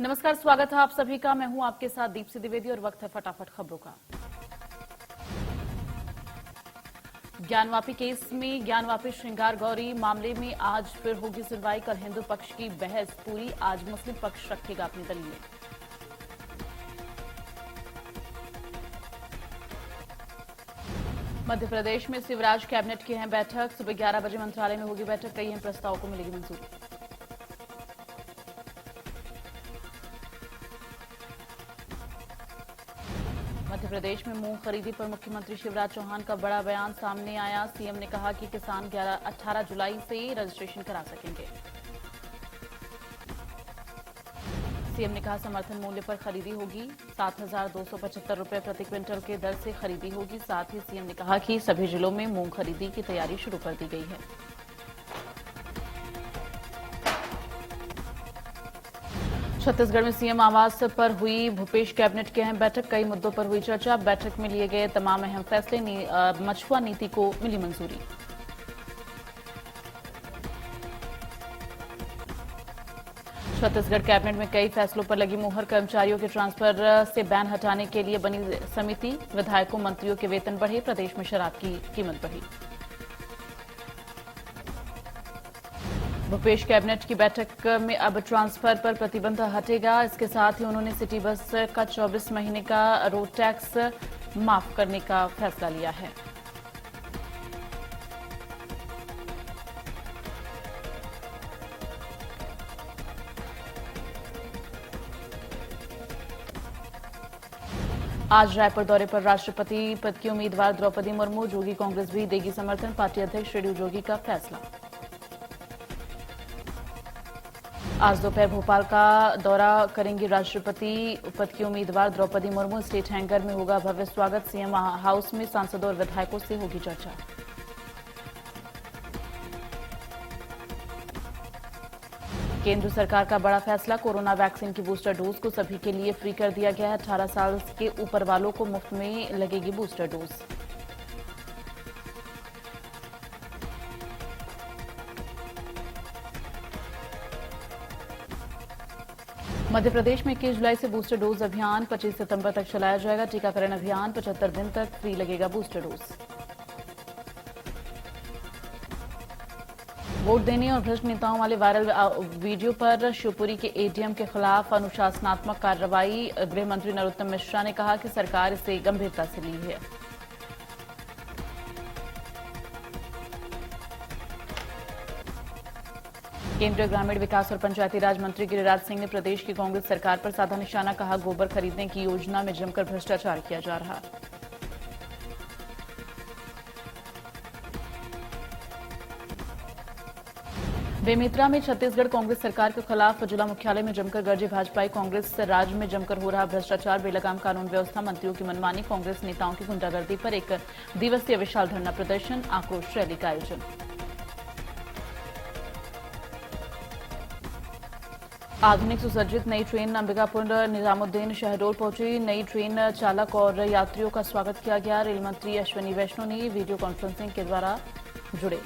नमस्कार, स्वागत है आप सभी का। मैं हूं आपके साथ दीप्ति द्विवेदी और वक्त है फटाफट खबरों का। ज्ञानवापी केस में ज्ञानवापी श्रृंगार गौरी मामले में आज फिर होगी सुनवाई। कल हिंदू पक्ष की बहस पूरी, आज मुस्लिम पक्ष रखेगा अपनी दलीलें। मध्य प्रदेश में शिवराज कैबिनेट की है बैठक। सुबह 11 बजे मंत्रालय में होगी बैठक। कई अहम प्रस्तावों को मिलेगी मंजूरी। मध्य प्रदेश में मूंग खरीदी पर मुख्यमंत्री शिवराज चौहान का बड़ा बयान सामने आया। सीएम ने कहा कि किसान 18 जुलाई से रजिस्ट्रेशन करा सकेंगे। सीएम ने कहा समर्थन मूल्य पर खरीदी होगी। 7,275 रुपए प्रति क्विंटल के दर से खरीदी होगी। साथ ही सीएम ने कहा कि सभी जिलों में मूंग खरीदी की तैयारी शुरू कर दी गई है। छत्तीसगढ़ में सीएम आवास पर हुई भूपेश कैबिनेट की अहम बैठक। कई मुद्दों पर हुई चर्चा। बैठक में लिए गए तमाम अहम फैसले। मछुआ नीति को मिली मंजूरी। छत्तीसगढ़ कैबिनेट में कई फैसलों पर लगी मुहर। कर्मचारियों के ट्रांसफर से बैन हटाने के लिए बनी समिति। विधायकों मंत्रियों के वेतन बढ़े। प्रदेश में शराब की कीमत बढ़ी। भूपेश कैबिनेट की बैठक में अब ट्रांसफर पर प्रतिबंध हटेगा। इसके साथ ही उन्होंने सिटी बस का 24 महीने का रोड टैक्स माफ करने का फैसला लिया है। आज रायपुर दौरे पर राष्ट्रपति पद की उम्मीदवार द्रौपदी मुर्मू। जोगी कांग्रेस भी देगी समर्थन। पार्टी अध्यक्ष शेड्यू जोगी का फैसला। आज दोपहर भोपाल का दौरा करेंगी राष्ट्रपति पद की उम्मीदवार द्रौपदी मुर्मू। स्टेट हैंगर में होगा भव्य स्वागत। सीएम हाउस में सांसदों और विधायकों से होगी चर्चा। केंद्र सरकार का बड़ा फैसला। कोरोना वैक्सीन की बूस्टर डोज को सभी के लिए फ्री कर दिया गया है। 18 साल के ऊपर वालों को मुफ्त में लगेगी बूस्टर डोज। मध्य प्रदेश में 21 जुलाई से बूस्टर डोज अभियान 25 सितंबर तक चलाया जाएगा। टीकाकरण अभियान 75 दिन तक फ्री लगेगा बूस्टर डोज। वोट देने और भ्रष्ट नेताओं वाले वायरल वीडियो पर शिवपुरी के एडीएम के खिलाफ अनुशासनात्मक कार्रवाई। गृह मंत्री नरोत्तम मिश्रा ने कहा कि सरकार इसे गंभीरता से ली है। केंद्रीय ग्रामीण विकास और पंचायती राज मंत्री गिरिराज सिंह ने प्रदेश की कांग्रेस सरकार पर साधा निशाना। कहा गोबर खरीदने की योजना में जमकर भ्रष्टाचार किया जा रहा। बेमेतरा में छत्तीसगढ़ कांग्रेस सरकार के खिलाफ जिला मुख्यालय में जमकर गरजे भाजपाई। कांग्रेस राज्य में जमकर हो रहा भ्रष्टाचार, बेलगाम कानून व्यवस्था, मंत्रियों की मनमानी, कांग्रेस नेताओं की गुंडागर्दी पर 1 दिवसीय विशाल धरना प्रदर्शन, आक्रोश रैली का आयोजन। आधुनिक सुसज्जित नई ट्रेन अंबिकापुर निजामुद्दीन शहडोल पहुंची। नई ट्रेन चालक और यात्रियों का स्वागत किया गया। रेल मंत्री अश्विनी वैष्णव ने वीडियो कॉन्फ्रेंसिंग के द्वारा जुड़े।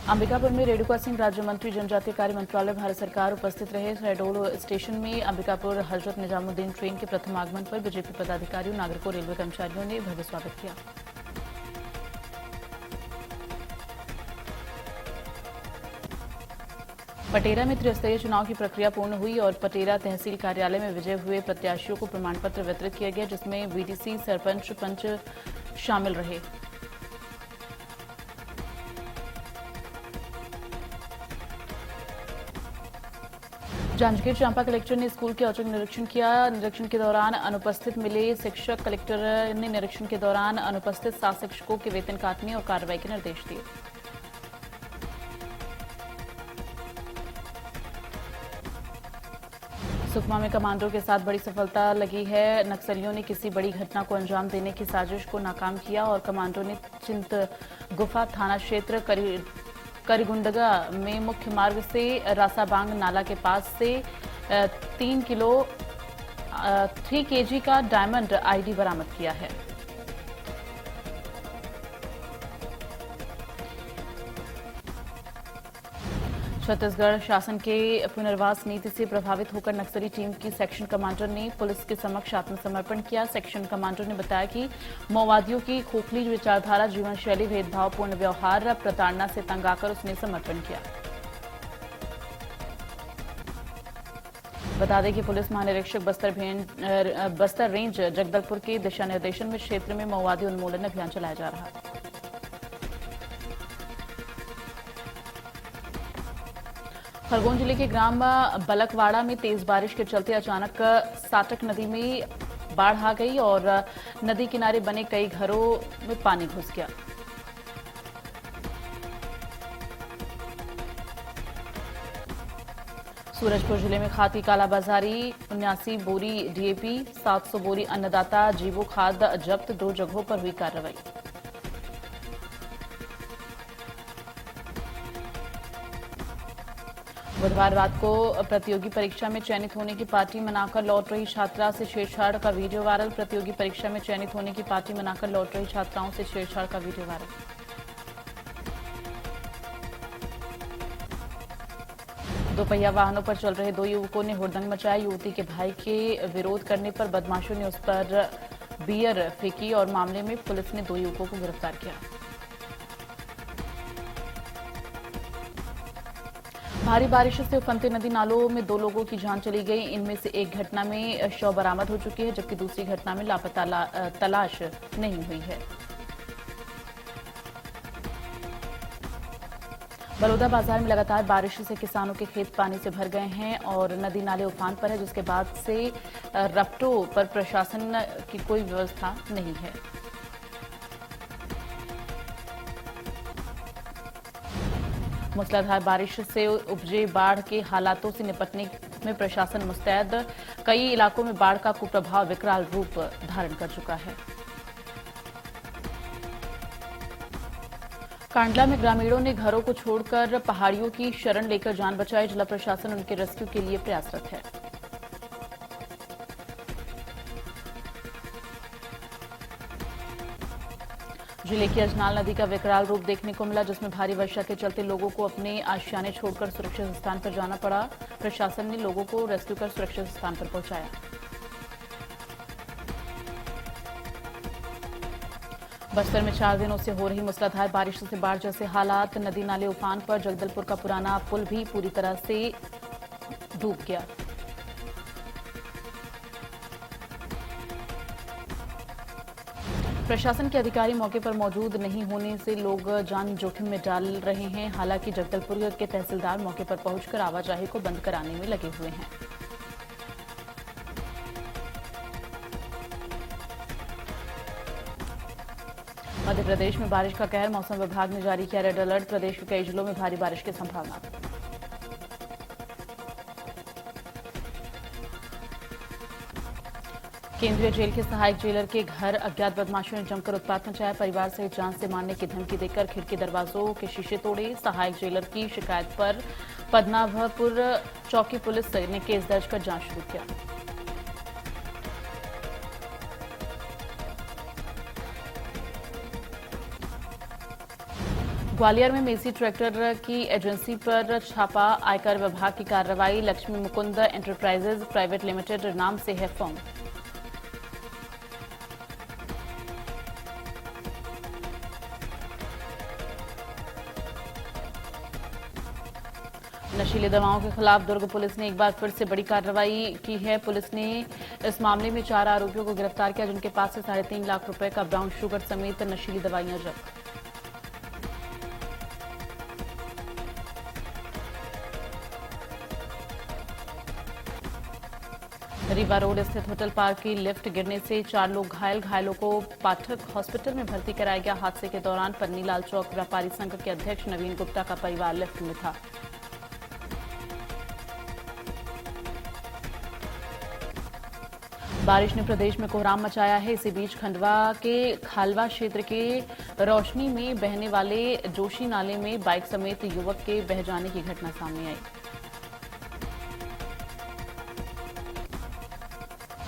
अंबिकापुर में रेणुका सिंह राज्य मंत्री जनजातीय कार्य मंत्रालय भारत सरकार उपस्थित रहे। शहडोल स्टेशन में अंबिकापुर हजरत निजामुद्दीन ट्रेन के प्रथम आगमन पर बीजेपी पदाधिकारियों, नागरिकों, रेलवे कर्मचारियों ने भव्य स्वागत किया। पटेरा में त्रिस्तरीय चुनाव की प्रक्रिया पूर्ण हुई और पटेरा तहसील कार्यालय में विजय हुए प्रत्याशियों को प्रमाण पत्र वितरित किया गया, जिसमें बीडीसी, सरपंच, पंच शामिल रहे। जांजगीर चांपा कलेक्टर ने स्कूल के औचक निरीक्षण किया। निरीक्षण के दौरान अनुपस्थित मिले शिक्षक। कलेक्टर ने निरीक्षण के दौरान अनुपस्थित 7 शिक्षकों के वेतन काटने और कार्रवाई के निर्देश दिए। सुकमा में कमांडो के साथ बड़ी सफलता लगी है। नक्सलियों ने किसी बड़ी घटना को अंजाम देने की साजिश को नाकाम किया और कमांडो ने चिंत गुफा थाना क्षेत्र करीगुंडगा में मुख्य मार्ग से रासाबांग नाला के पास से 3 केजी का डायमंड आईडी बरामद किया है। छत्तीसगढ़ शासन के पुनर्वास नीति से प्रभावित होकर नक्सली टीम की सेक्शन कमांडर ने पुलिस के समक्ष आत्मसमर्पण किया। सेक्शन कमांडर ने बताया कि माओवादियों की खोखली विचारधारा, जीवन शैली, भेदभावपूर्ण व्यवहार, प्रताड़ना से तंग आकर उसने समर्पण किया। बता दें कि पुलिस महानिरीक्षक बस्तर रेंज जगदलपुर के दिशा निर्देशन में क्षेत्र में माओवादी उन्मूलन अभियान चलाया जा रहा है। खरगोन जिले के ग्राम बलकवाड़ा में तेज बारिश के चलते अचानक साटक नदी में बाढ़ आ गई और नदी किनारे बने कई घरों में पानी घुस गया। सूरजपुर जिले में खाद की कालाबाजारी, 79 बोरी डीएपी, 700 बोरी अन्नदाता जीवो खाद जब्त, 2 जगहों पर हुई कार्रवाई। बुधवार रात को प्रतियोगी परीक्षा में चयनित होने की पार्टी मनाकर लौट रही छात्रा से छेड़छाड़ का वीडियो वायरल। प्रतियोगी परीक्षा में चयनित होने की पार्टी मनाकर लौट रही छात्राओं से छेड़छाड़ का वीडियो वायरल। दोपहिया वाहनों पर चल रहे 2 युवकों ने हुड़दंग मचाया। युवती के भाई के विरोध करने पर बदमाशों ने उस पर बियर फेंकी और मामले में पुलिस ने 2 युवकों को गिरफ्तार किया। भारी बारिश से उफनते नदी नालों में 2 लोगों की जान चली गई। इनमें से एक घटना में शव बरामद हो चुकी है, जबकि दूसरी घटना में लापता तलाश नहीं हुई है। बलौदा बाजार में लगातार बारिश से किसानों के खेत पानी से भर गए हैं और नदी नाले उफान पर है, जिसके बाद से रपटों पर प्रशासन की कोई व्यवस्था नहीं है। मूसलाधार बारिश से उपजे बाढ़ के हालातों से निपटने में प्रशासन मुस्तैद। कई इलाकों में बाढ़ का कुप्रभाव विकराल रूप धारण कर चुका है। कांडला में ग्रामीणों ने घरों को छोड़कर पहाड़ियों की शरण लेकर जान बचाई। जिला प्रशासन उनके रेस्क्यू के लिए प्रयासरत है। जिले की अजनाल नदी का विकराल रूप देखने को मिला, जिसमें भारी वर्षा के चलते लोगों को अपने आशियाने छोड़कर सुरक्षित स्थान पर जाना पड़ा। प्रशासन ने लोगों को रेस्क्यू कर सुरक्षित स्थान पर पहुंचाया। बस्तर में 4 दिनों से हो रही मूसलाधार बारिश से बाढ़ जैसे हालात। नदी नाले उफान पर, जगदलपुर का पुराना पुल भी पूरी तरह से डूब गया। प्रशासन के अधिकारी मौके पर मौजूद नहीं होने से लोग जान जोखिम में डाल रहे हैं। हालांकि जगदलपुर के तहसीलदार मौके पर पहुंचकर आवाजाही को बंद कराने में लगे हुए हैं। मध्य प्रदेश में बारिश का कहर, मौसम विभाग ने जारी किया रेड अलर्ट। प्रदेश के कई जिलों में भारी बारिश की संभावना। केंद्रीय जेल के सहायक जेलर के घर अज्ञात बदमाशों ने जमकर उत्पात मचाया। परिवार सहित जान से मारने की धमकी देकर खिड़की दरवाजों के शीशे तोड़े। सहायक जेलर की शिकायत पर पद्मनाभपुर चौकी पुलिस ने केस दर्ज कर जांच शुरू किया। ग्वालियर में मेसी ट्रैक्टर की एजेंसी पर छापा, आयकर विभाग की कार्रवाई। Lakshmi Mukund enterprises private limited नाम से है फर्म। नशीली दवाओं के खिलाफ दुर्ग पुलिस ने एक बार फिर से बड़ी कार्रवाई की है। पुलिस ने इस मामले में 4 आरोपियों को गिरफ्तार किया, जिनके पास से 3.5 लाख रुपए का ब्राउन शुगर समेत नशीली दवाइयां जब्त। रीवा रोड स्थित होटल पार्क की लिफ्ट गिरने से 4 लोग घायल। घायलों को पाठक हॉस्पिटल में भर्ती कराया गया। हादसे के दौरान पन्नीलाल चौक व्यापारी संघ के अध्यक्ष नवीन गुप्ता का परिवार लिफ्ट में था। बारिश ने प्रदेश में कोहराम मचाया है। इसी बीच खंडवा के खालवा क्षेत्र के रोशनी में बहने वाले जोशी नाले में बाइक समेत युवक के बह जाने की घटना सामने आई।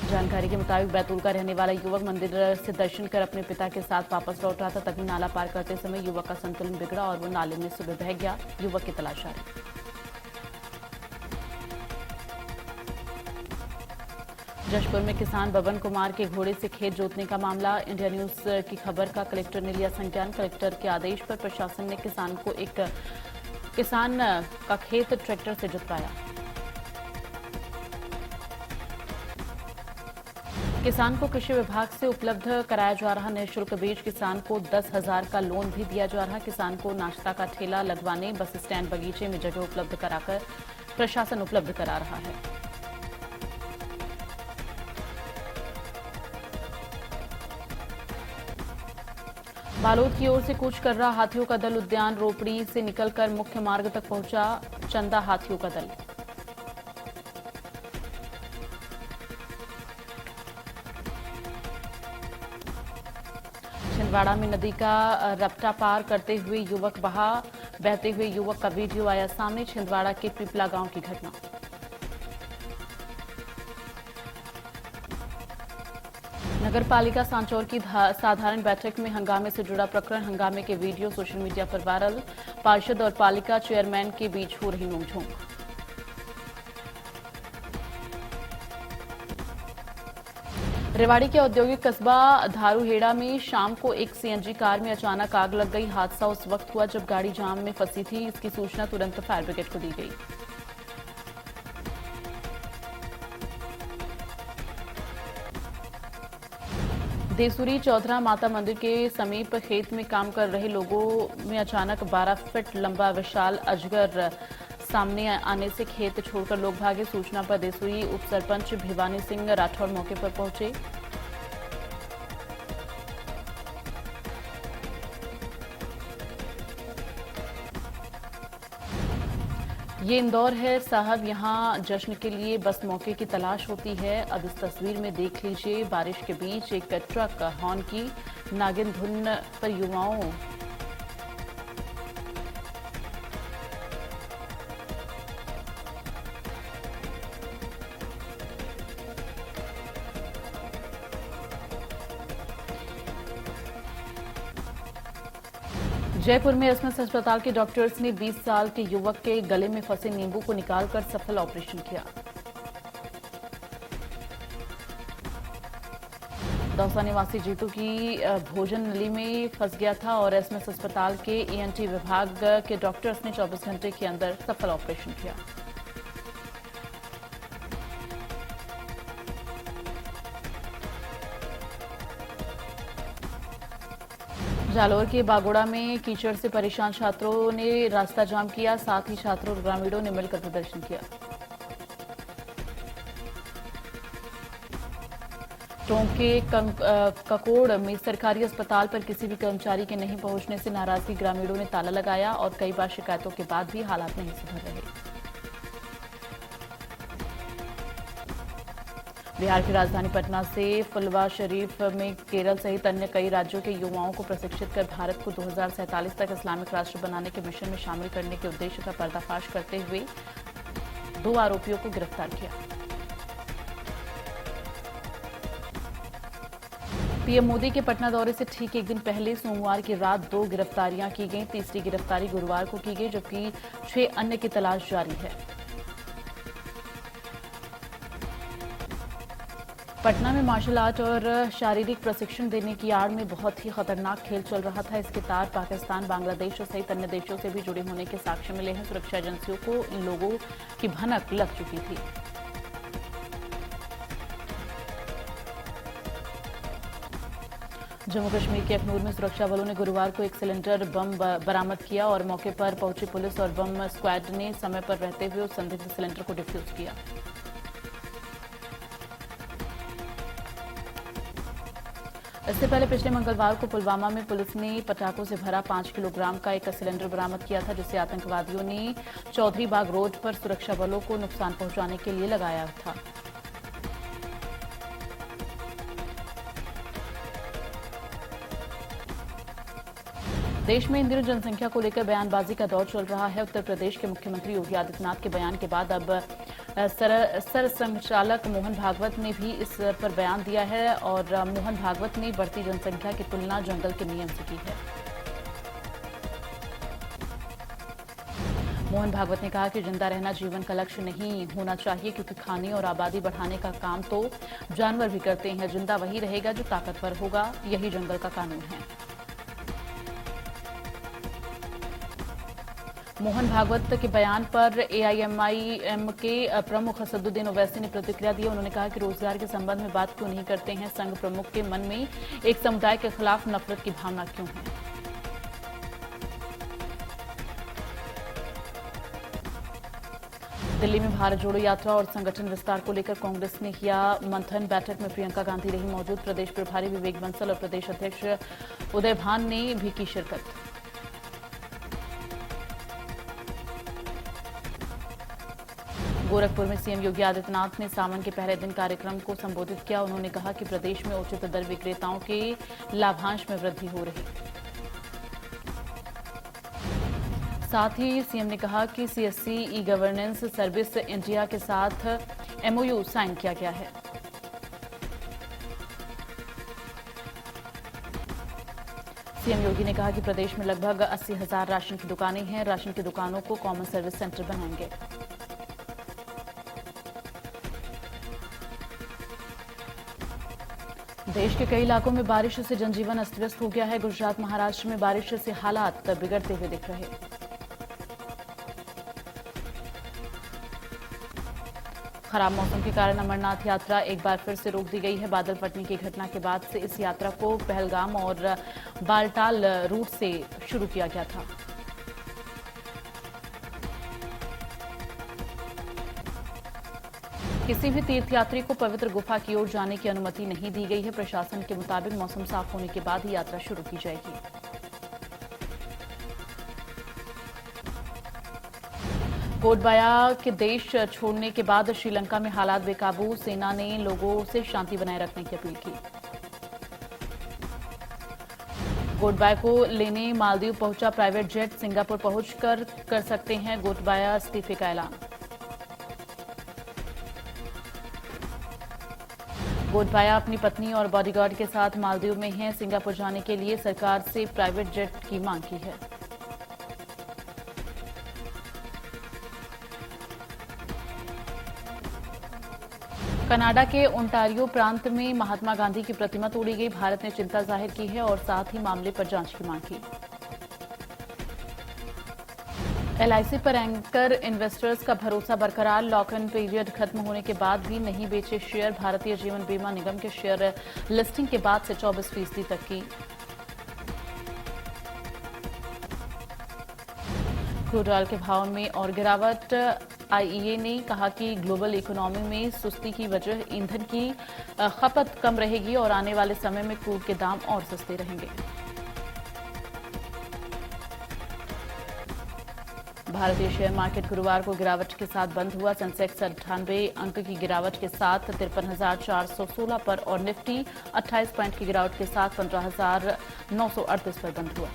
जानकारी के मुताबिक बैतूल का रहने वाला युवक मंदिर से दर्शन कर अपने पिता के साथ वापस लौट रहा था। तभी नाला पार करते समय युवक का संतुलन बिगड़ा और वो नाले में सुबह बह गया। युवक की तलाश जारी। जशपुर में किसान बबन कुमार के घोड़े से खेत जोतने का मामला। इंडिया न्यूज की खबर का कलेक्टर ने लिया संज्ञान। कलेक्टर के आदेश पर प्रशासन ने किसान का खेत ट्रैक्टर से जुतवाया। किसान को कृषि विभाग से उपलब्ध कराया जा रहा निःशुल्क बीज। किसान को 10,000 का लोन भी दिया जा रहा। किसान को नाश्ता का ठेला लगवाने बस स्टैंड बगीचे में जगह उपलब्ध कराकर प्रशासन उपलब्ध करा रहा है। बालोद की ओर से कूच कर रहा हाथियों का दल उद्यान रोपड़ी से निकलकर मुख्य मार्ग तक पहुंचा। चंदा हाथियों का दल। छिंदवाड़ा में नदी का रपटा पार करते हुए युवक बहते हुए युवक का वीडियो आया सामने। छिंदवाड़ा के पिपला गांव की घटना। नगर पालिका सांचौर की साधारण बैठक में हंगामे से जुड़ा प्रकरण। हंगामे के वीडियो सोशल मीडिया पर वायरल। पार्षद और पालिका चेयरमैन के बीच हो रही नोकझोंक। रेवाड़ी के औद्योगिक कस्बा धारूहेड़ा में शाम को एक सीएनजी कार में अचानक आग लग गई। हादसा उस वक्त हुआ जब गाड़ी जाम में फंसी थी। इसकी सूचना तुरंत फायर ब्रिगेड को दी गई। देसूरी चौधरा माता मंदिर के समीप खेत में काम कर रहे लोगों में अचानक 12 फीट लंबा विशाल अजगर सामने आने से खेत छोड़कर लोग भागे। सूचना पर देसूरी उप सरपंच भिवानी सिंह राठौर मौके पर पहुंचे। ये इंदौर है साहब, यहाँ जश्न के लिए बस मौके की तलाश होती है। अब इस तस्वीर में देख लीजिए, बारिश के बीच एक ट्रक हॉर्न की नागिन धुन पर युवाओं जयपुर में एसएमएस अस्पताल के डॉक्टर्स ने 20 साल के युवक के गले में फंसे नींबू को निकालकर सफल ऑपरेशन किया। दौसा निवासी जीतू की भोजन नली में फंस गया था और एसएमएस अस्पताल के ईएनटी विभाग के डॉक्टर्स ने 24 घंटे के अंदर सफल ऑपरेशन किया। जालोर के बागोड़ा में कीचड़ से परेशान छात्रों ने रास्ता जाम किया। साथ ही छात्रों और ग्रामीणों ने मिलकर प्रदर्शन किया। टोंक के ककोड़ में सरकारी अस्पताल पर किसी भी कर्मचारी के नहीं पहुंचने से नाराजगी ग्रामीणों ने ताला लगाया और कई बार शिकायतों के बाद भी हालात नहीं सुधर रहे। बिहार की राजधानी पटना से फुलवा शरीफ में केरल सहित अन्य कई राज्यों के युवाओं को प्रशिक्षित कर भारत को 2047 तक इस्लामिक राष्ट्र बनाने के मिशन में शामिल करने के उद्देश्य का पर्दाफाश करते हुए 2 आरोपियों को गिरफ्तार किया। पीएम मोदी के पटना दौरे से ठीक एक दिन पहले सोमवार की रात 2 गिरफ्तारियां की गईं। तीसरी गिरफ्तारी गुरुवार को की गई, जबकि 6 अन्य की तलाश जारी है। पटना में मार्शल आर्ट और शारीरिक प्रशिक्षण देने की आड़ में बहुत ही खतरनाक खेल चल रहा था। इसके तार पाकिस्तान, बांग्लादेश सहित अन्य देशों से भी जुड़े होने के साक्ष्य मिले हैं। सुरक्षा एजेंसियों को इन लोगों की भनक लग चुकी थी। जम्मू कश्मीर के अखनूर में सुरक्षा बलों ने गुरुवार को एक सिलेंडर बम बरामद किया और मौके पर पहुंची पुलिस और बम स्क्वाड ने समय पर रहते हुए उस संदिग्ध सिलेंडर को डिफ्यूज किया। इससे पहले पिछले मंगलवार को पुलवामा में पुलिस ने पटाखों से भरा 5 किलोग्राम का एक सिलेंडर बरामद किया था, जिसे आतंकवादियों ने चौधरी बाग रोड पर सुरक्षा बलों को नुकसान पहुंचाने के लिए लगाया था। देश में इन दिनों जनसंख्या को लेकर बयानबाजी का दौर चल रहा है। उत्तर प्रदेश के मुख्यमंत्री योगी आदित्यनाथ के बयान के बाद अब सरसंघचालक मोहन भागवत ने भी इस पर बयान दिया है और मोहन भागवत ने बढ़ती जनसंख्या की तुलना जंगल के नियम से की है। मोहन भागवत ने कहा कि जिंदा रहना जीवन का लक्ष्य नहीं होना चाहिए, क्योंकि खाने और आबादी बढ़ाने का काम तो जानवर भी करते हैं। जिंदा वही रहेगा जो ताकतवर होगा, यही जंगल का कानून है। मोहन भागवत के बयान पर एआईएमआईएम के प्रमुख असदुद्दीन ओवैसी ने प्रतिक्रिया दी। उन्होंने कहा कि रोजगार के संबंध में बात क्यों नहीं करते हैं, संघ प्रमुख के मन में एक समुदाय के खिलाफ नफरत की भावना क्यों है। दिल्ली में भारत जोड़ो यात्रा और संगठन विस्तार को लेकर कांग्रेस ने किया मंथन। बैठक में प्रियंका गांधी रही मौजूद। प्रदेश प्रभारी विवेक बंसल और प्रदेश अध्यक्ष उदय भान ने भी की शिरकत। गोरखपुर में सीएम योगी आदित्यनाथ ने सावन के पहले दिन कार्यक्रम को संबोधित किया। उन्होंने कहा कि प्रदेश में उचित दर विक्रेताओं के लाभांश में वृद्धि हो रही। साथ ही सीएम ने कहा कि CSC e governance service India के साथ एमओयू साइन किया गया है। सीएम योगी ने कहा कि प्रदेश में लगभग 80,000 राशन की दुकानें हैं। राशन की दुकानों को कॉमन सर्विस सेंटर बनाएंगे। देश के कई इलाकों में बारिश से जनजीवन अस्त व्यस्त हो गया है। गुजरात, महाराष्ट्र में बारिश से हालात बिगड़ते हुए दिख रहे। खराब मौसम के कारण अमरनाथ यात्रा एक बार फिर से रोक दी गई है। बादल फटने की घटना के बाद से इस यात्रा को पहलगाम और बालटाल रूट से शुरू किया गया था। किसी भी तीर्थयात्री को पवित्र गुफा की ओर जाने की अनुमति नहीं दी गई है। प्रशासन के मुताबिक मौसम साफ होने के बाद ही यात्रा शुरू की जाएगी। गोटबाया के देश छोड़ने के बाद श्रीलंका में हालात बेकाबू। सेना ने लोगों से शांति बनाए रखने की अपील की। गोटबाया को लेने मालदीव पहुंचा प्राइवेट जेट। सिंगापुर पहुंचकर कर सकते हैं गोटबाया इस्तीफे का ऐलान। गोटबाया अपनी पत्नी और बॉडीगार्ड के साथ मालदीव में हैं। सिंगापुर जाने के लिए सरकार से प्राइवेट जेट की मांग की है। कनाडा के ओंटारियो प्रांत में महात्मा गांधी की प्रतिमा तोड़ी गई। भारत ने चिंता जाहिर की है और साथ ही मामले पर जांच की मांग की। एलआईसी पर एंकर इन्वेस्टर्स का भरोसा बरकरार। लॉक इन पीरियड खत्म होने के बाद भी नहीं बेचे शेयर। भारतीय जीवन बीमा निगम के शेयर लिस्टिंग के बाद से 24% तक की। क्रूड ऑयल के भाव में और गिरावट। आईईए ने कहा कि ग्लोबल इकोनॉमी में सुस्ती की वजह ईंधन की खपत कम रहेगी और आने वाले समय में क्रूड के दाम और सस्ते रहेंगे। भारतीय शेयर मार्केट गुरुवार को गिरावट के साथ बंद हुआ। सेंसेक्स 98 अंक की गिरावट के साथ 53,416 पर और निफ्टी 28 पॉइंट की गिरावट के साथ 15,938 पर बंद हुआ।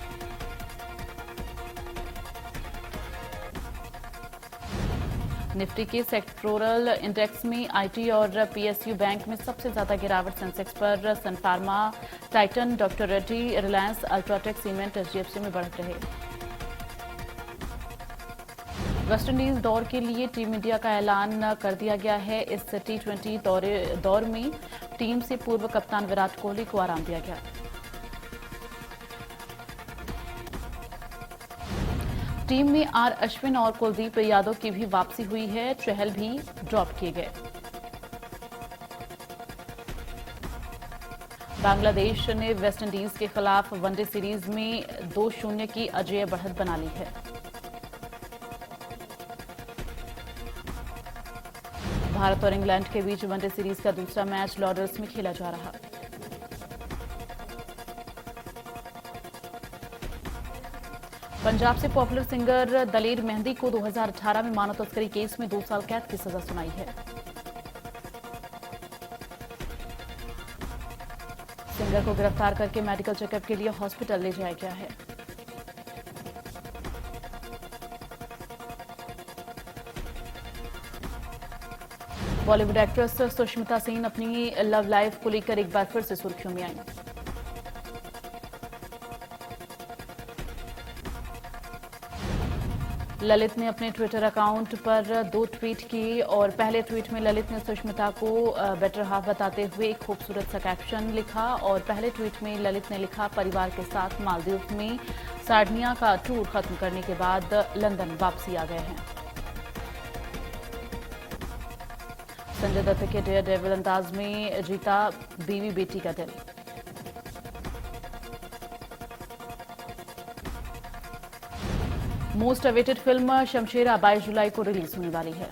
निफ्टी के सेक्टोरल इंडेक्स में आईटी और पीएसयू बैंक में सबसे ज्यादा गिरावट। सेंसेक्स पर सन फार्मा, टाइटन, डॉक्टर रेड्डी, रिलायंस, अल्ट्राटेक, सीमेंट, एचडीएफसी में बढ़त रहे। वेस्टइंडीज दौर के लिए टीम इंडिया का ऐलान कर दिया गया है। इस T20 दौर में टीम से पूर्व कप्तान विराट कोहली को आराम दिया गया। टीम में आर अश्विन और कुलदीप यादव की भी वापसी हुई है। चहल भी ड्रॉप किए गए। बांग्लादेश ने वेस्टइंडीज के खिलाफ वनडे सीरीज में 2-0 की अजेय बढ़त बना ली है। भारत और इंग्लैंड के बीच वनडे सीरीज का दूसरा मैच लॉर्ड्स में खेला जा रहा। पंजाब से पॉपुलर सिंगर दलेर मेहंदी को 2018 में मानव तस्करी केस में 2 साल कैद की सजा सुनाई है। सिंगर को गिरफ्तार करके मेडिकल चेकअप के लिए हॉस्पिटल ले जाया गया है। बॉलीवुड एक्ट्रेस सुष्मिता सेन अपनी लव लाइफ को लेकर एक बार फिर से सुर्खियों में आई। ललित ने अपने ट्विटर अकाउंट पर 2 ट्वीट किए और पहले ट्वीट में ललित ने सुष्मिता को बेटर हाफ बताते हुए एक खूबसूरत सा कैप्शन लिखा और पहले ट्वीट में ललित ने लिखा, परिवार के साथ मालदीव में सार्डिनिया का टूर खत्म करने के बाद लंदन वापसी आ गए हैं। संजय दत्त के डेयर डेविल अंदाज में जीता बीवी बेटी का दिल। मोस्ट अवेटेड फिल्म शमशेर 22 जुलाई को रिलीज होने वाली है।